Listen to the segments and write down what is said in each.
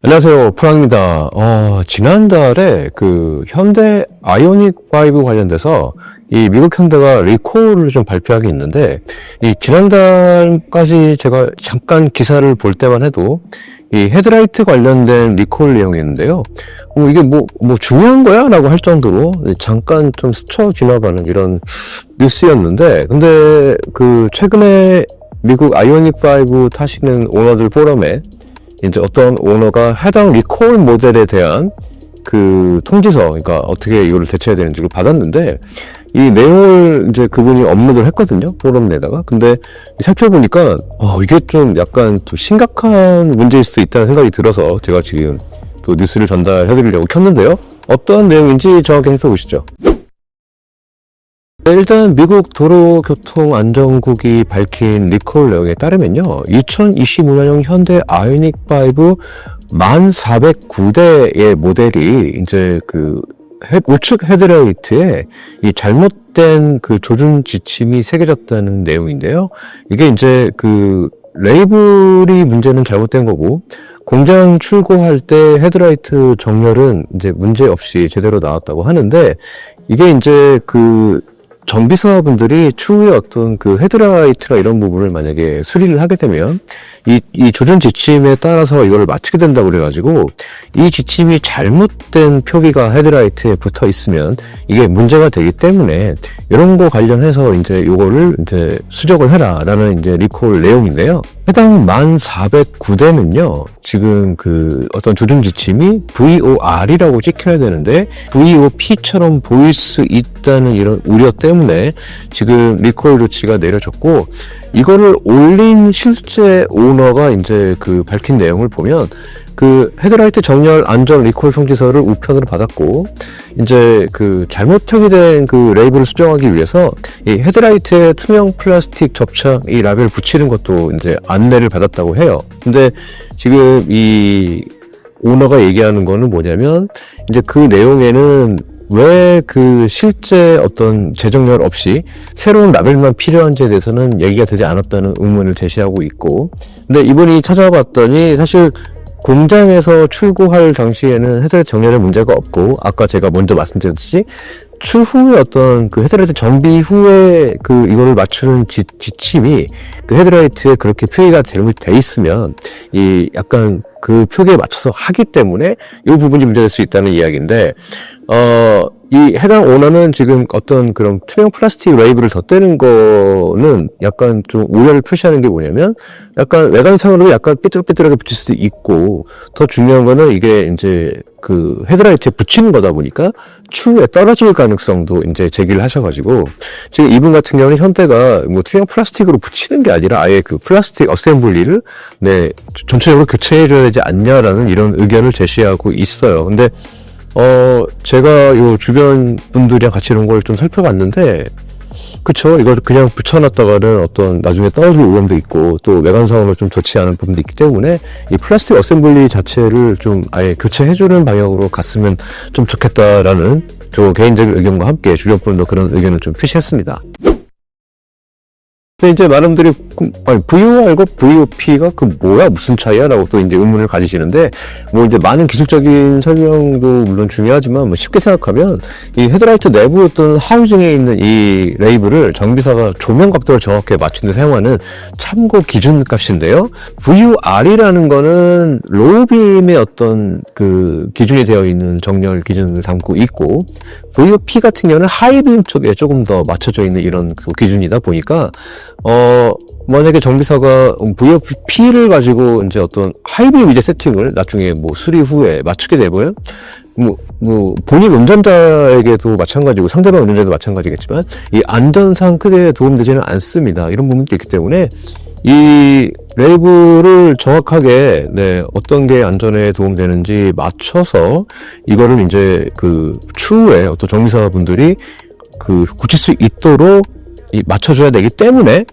안녕하세요. 프랑입니다. 지난달에 그 현대 아이오닉 5 관련돼서 이 미국 현대가 리콜을 좀 발표하게 있는데, 이 지난달까지 제가 잠깐 기사를 볼 때만 해도 이 헤드라이트 관련된 리콜 내용이었는데요. 이게 뭐 중요한 거야? 라고 할 정도로 잠깐 좀 스쳐 지나가는 이런 뉴스였는데, 근데 그 최근에 미국 아이오닉 5 타시는 오너들 포럼에 이제 어떤 오너가 해당 리콜 모델에 대한 그 통지서, 그러니까 어떻게 이걸 대처해야 되는지를 받았는데, 이 내용을 이제 그분이 업로드를 했거든요, 포럼 내다가. 근데 살펴보니까 이게 좀 약간 또 심각한 문제일 수 있다는 생각이 들어서 제가 지금 또 뉴스를 전달해드리려고 켰는데요. 어떠한 내용인지 정확히 살펴보시죠. 일단 미국 도로교통안전국이 밝힌 리콜 내용에 따르면요, 2025년형 현대 아이오닉 5 1409대의 모델이 이제 그 우측 헤드라이트에 이 잘못된 그 조준 지침이 새겨졌다는 내용인데요. 이게 이제 그 레이블이 문제는 잘못된 거고, 공장 출고할 때 헤드라이트 정렬은 이제 문제 없이 제대로 나왔다고 하는데, 이게 이제 그 정비사분들이 추후에 어떤 그 헤드라이트나 이런 부분을 만약에 수리를 하게 되면 이 조준 지침에 따라서 이걸 맞추게 된다고 그래가지고, 이 지침이 잘못된 표기가 헤드라이트에 붙어 있으면 이게 문제가 되기 때문에 이런 거 관련해서 이제 요거를 이제 수정을 해라라는 이제 리콜 내용인데요. 해당 1409대는요, 지금 그 어떤 조준 지침이 VOR이라고 찍혀야 되는데 VOP처럼 보일 수 있다는 이런 우려 때문에 지금 리콜 조치가 내려졌고, 이거를 올린 실제 오너가 이제 그 밝힌 내용을 보면 그 헤드라이트 정렬 안전 리콜 통지서를 우편으로 받았고, 이제 그 잘못 표기된 그 레이블을 수정하기 위해서 이 헤드라이트에 투명 플라스틱 접착 이 라벨 붙이는 것도 이제 안내를 받았다고 해요. 근데 지금 이 오너가 얘기하는 거는 뭐냐면, 이제 그 내용에는 왜 그 실제 어떤 재정렬 없이 새로운 라벨만 필요한지에 대해서는 얘기가 되지 않았다는 의문을 제시하고 있고, 근데 이분이 찾아와 봤더니 사실 공장에서 출고할 당시에는 헤드라이트 정렬에 문제가 없고, 아까 제가 먼저 말씀드렸듯이 추후에 어떤 그 헤드라이트 정비 후에 그 이거를 맞추는 지침이 그 헤드라이트에 그렇게 표기가 돼 있으면 이 약간 그 표기에 맞춰서 하기 때문에 이 부분이 문제될 수 있다는 이야기인데, 이 해당 오너는 지금 어떤 그런 투명 플라스틱 레이블을 덧대는 거는 약간 좀 우려를 표시하는 게 뭐냐면, 약간 외관상으로 약간 삐뚤삐뚤하게 붙일 수도 있고, 더 중요한 거는 이게 이제 그 헤드라이트에 붙이는 거다 보니까 추후에 떨어질 가능성도 이제 제기를 하셔가지고, 지금 이분 같은 경우는 현대가 뭐 투명 플라스틱으로 붙이는 게 아니라 아예 그 플라스틱 어셈블리를 전체적으로 교체해줘야 되지 않냐라는 이런 의견을 제시하고 있어요. 근데 제가 요 주변 분들이랑 같이 이런 걸 좀 살펴봤는데, 그쵸, 이걸 그냥 붙여놨다가는 어떤 나중에 떨어질 위험도 있고, 또 외관상으로 좀 좋지 않은 부분도 있기 때문에 이 플라스틱 어셈블리 자체를 좀 아예 교체해주는 방향으로 갔으면 좀 좋겠다라는 저 개인적인 의견과 함께 주변 분도 그런 의견을 좀 표시했습니다. 근데 이제 많은 분들이 VOR과 VOP가 그 뭐야, 무슨 차이야? 라고 또 이제 의문을 가지시는데, 뭐 이제 많은 기술적인 설명도 물론 중요하지만, 뭐 쉽게 생각하면 이 헤드라이트 내부 어떤 하우징에 있는 이 레이블을 정비사가 조명 각도를 정확하게 맞추는 데 사용하는 참고 기준 값인데요. VOR이라는 거는 로우빔의 어떤 그 기준이 되어 있는 정렬 기준을 담고 있고, VOP 같은 경우는 하이빔 쪽에 조금 더 맞춰져 있는 이런 그 기준이다 보니까, 만약에 정비사가 VOP를 가지고 이제 어떤 하이빔 위제 세팅을 나중에 뭐 수리 후에 맞추게 되면, 본인 운전자에게도 마찬가지고 상대방 운전자도 마찬가지겠지만, 이 안전상 크게 도움되지는 않습니다. 이런 부분도 있기 때문에, 이 레이블을 정확하게, 어떤 게 안전에 도움되는지 맞춰서 이거를 이제 그 추후에 어떤 정비사분들이 그 고칠 수 있도록 맞춰줘야 되기 때문에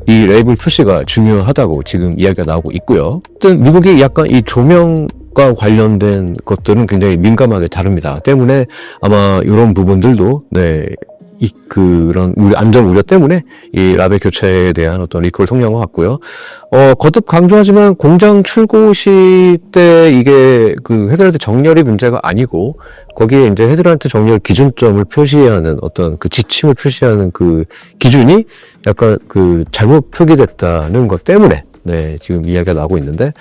이 레이블 표시가 중요하다고 지금 이야기가 나오고 있고요. 어쨌든 미국이 약간 이 조명과 관련된 것들은 굉장히 민감하게 다릅니다. 때문에 아마 이런 부분들도 그런 안전 우려 때문에 이 라벨 교체에 대한 어떤 리콜을 통보한 것 같고요. 거듭 강조하지만 공장 출고 시 때 이게 그 헤드라이트 정렬이 문제가 아니고 거기에 이제 헤드라이트 정렬 기준점을 표시하는 어떤 그 지침을 표시하는 그 기준이 약간 그 잘못 표기됐다는 것 때문에 네, 지금 이야기가 나오고 있는데,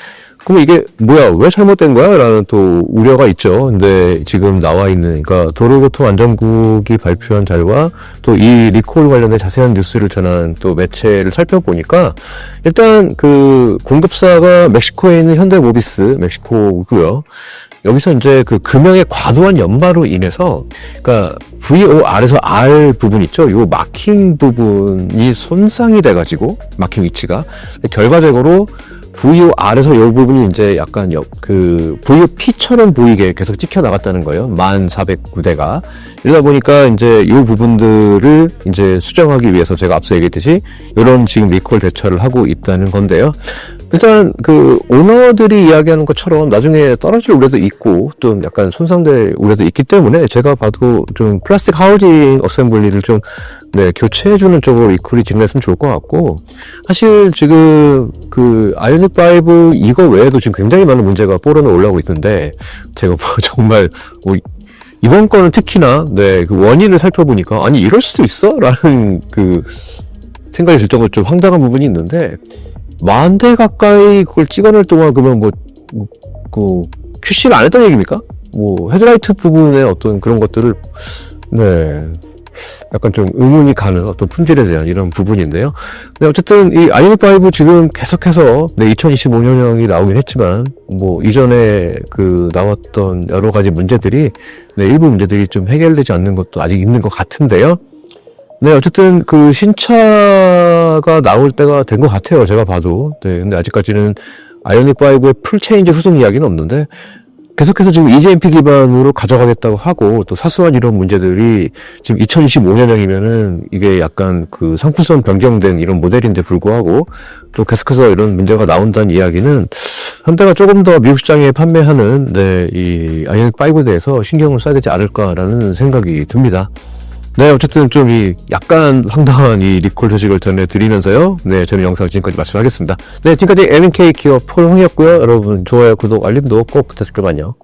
그럼 이게 뭐야, 왜 잘못된 거야? 라는 또 우려가 있죠. 근데 지금 나와 있는, 그러니까 도로교통안전국이 발표한 자료와 또 이 리콜 관련된 자세한 뉴스를 전한 또 매체를 살펴보니까, 일단 그 공급사가 멕시코에 있는 현대모비스, 멕시코고요. 여기서 이제 그 금형의 과도한 연마로 인해서, 그러니까 VOR에서 R 부분 있죠? 요 마킹 부분이 손상이 돼가지고, 마킹 위치가. 결과적으로 VOR에서 이 부분이 이제 약간 그 VOP처럼 보이게 계속 찍혀 나갔다는 거예요. 1409대가. 이러다 보니까 이제 이 부분들을 이제 수정하기 위해서 제가 앞서 얘기했듯이 이런 지금 리콜 대처를 하고 있다는 건데요. 일단 그 오너들이 이야기하는 것처럼 나중에 떨어질 우려도 있고 또 약간 손상될 우려도 있기 때문에 제가 봐도 좀 플라스틱 하우징 어셈블리를 좀 네, 교체해주는 쪽으로 리콜이 진행했으면 좋을 것 같고, 사실 지금 그 아이오닉 5 이거 외에도 지금 굉장히 많은 문제가 뽀로는 올라오고 있는데 제가 정말 이번 거는 특히나 네, 그 원인을 살펴보니까 아니 이럴 수도 있어? 라는 그 생각이 들 정도로 좀 황당한 부분이 있는데 10,000대 가까이 그걸 찍어낼 동안 그러면 QC를 안 했다는 얘기입니까? 헤드라이트 부분의 어떤 그런 것들을 네, 약간 좀 의문이 가는 어떤 품질에 대한 이런 부분인데요. 네, 어쨌든 이 아이오닉 5 지금 계속해서 네, 2025년형이 나오긴 했지만 이전에 그 나왔던 여러 가지 문제들이 네, 일부 문제들이 좀 해결되지 않는 것도 아직 있는 것 같은데요. 네, 어쨌든 그 신차가 나올 때가 된 것 같아요. 제가 봐도. 네, 근데 아직까지는 아이오닉 5의 풀 체인지 후속 이야기는 없는데 계속해서 지금 EGMP 기반으로 가져가겠다고 하고 또 사소한 이런 문제들이 지금 2025년형이면은 이게 약간 그 상품성 변경된 이런 모델인데 불구하고 또 계속해서 이런 문제가 나온다는 이야기는 현대가 조금 더 미국 시장에 판매하는 네, 이 아이오닉 5에 대해서 신경을 써야 되지 않을까라는 생각이 듭니다. 네, 어쨌든 좀 약간 황당한 이 리콜 소식을 전해드리면서요. 네, 저는 영상 지금까지 마치도록 하겠습니다. 네, 지금까지 MNK 기업 폴홍이었고요. 여러분, 좋아요, 구독, 알림도 꼭 부탁드려요.